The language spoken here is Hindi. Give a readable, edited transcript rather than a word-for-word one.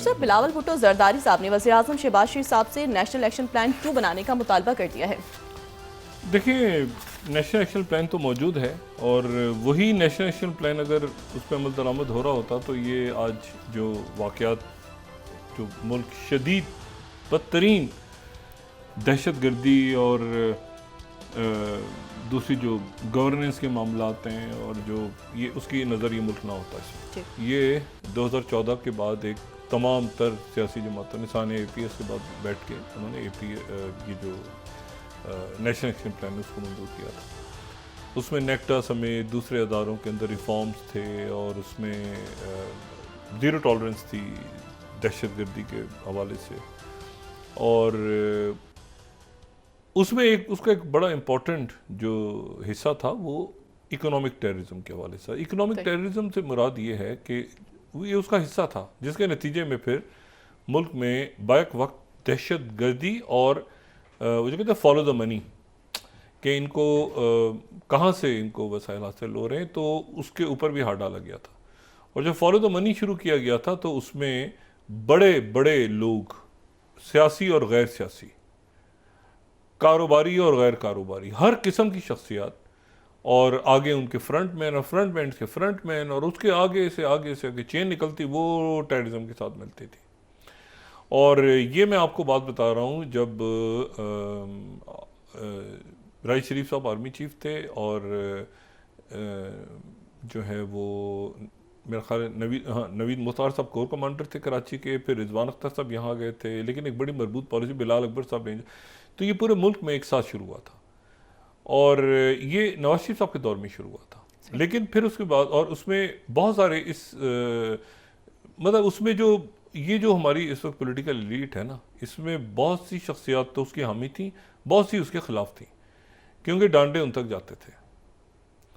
मिनिस्टर बिलावल भुट्टो जरदारी साहब ने वज़ीर आज़म शहबाज शरीफ साहब से नेशनल एक्शन प्लान 2 बनाने का मुतालबा कर दिया है। देखिए, नेशनल एक्शन प्लान तो मौजूद है और वही नेशनल एक्शन प्लान अगर उस पर अमल दरामद हो रहा होता तो ये आज जो वाक़यात जो मुल्क शदीद बदतरीन दहशतगर्दी और दूसरी जो गवर्नेंस के मामलात हैं और जो ये उसकी नज़र ये मुल्क ना होता है। ये 2014 के बाद एक तमाम तर सियासी जमातों ने साने APS के बाद बैठ के उन्होंने ये जो नेशनल एक्शन प्लान है उसको मंजूर किया था। उसमें नेक्टा समेत दूसरे अदारों के अंदर रिफॉर्म्स थे और उसमें ज़ीरो टॉलरेंस थी दहशतगर्दी के हवाले से, और उसमें उसका एक बड़ा इम्पोर्टेंट जो हिस्सा था वो इकोनॉमिक टेररिज्म के हवाले से। इकोनॉमिक टेररिज्म से मुराद ये है कि ये उसका हिस्सा था जिसके नतीजे में फिर मुल्क में बैक वक्त दहशतगर्दी और वो जो कहते हैं फॉलो द मनी कि इनको कहाँ से इनको वसाइल हासिल हो रहे हैं, तो उसके ऊपर भी हाथ डाला गया था। और जब फॉलो द मनी शुरू किया गया था तो उसमें बड़े बड़े लोग, सियासी और गैर सियासी, कारोबारी और गैर कारोबारी, हर किस्म की शख्सियात, और आगे उनके फ्रंट मैन और फ्रंट मैन के फ्रंट मैन, और उसके आगे से आगे चेन निकलती वो टेररिज्म के साथ मिलती थी। और ये मैं आपको बात बता रहा हूँ जब राइस शरीफ साहब आर्मी चीफ थे और जो है वो मेरा ख्याल नवीद मुख्तार साहब कोर कमांडर थे कराची के, फिर रिजवान अख्तर साहब यहाँ गए थे, लेकिन एक बड़ी मजबूत पॉलिसी बिलाल अकबर साहब ने, तो ये पूरे मुल्क में एक साथ शुरू हुआ था और ये नवाज शरीफ साहब के दौर में शुरू हुआ था। लेकिन फिर उसके बाद और उसमें बहुत सारे मतलब उसमें जो हमारी इस वक्त पॉलिटिकल एलीट है ना, इसमें बहुत सी शख्सियात तो उसकी हामी थी, बहुत सी उसके खिलाफ थी, क्योंकि डांडे उन तक जाते थे।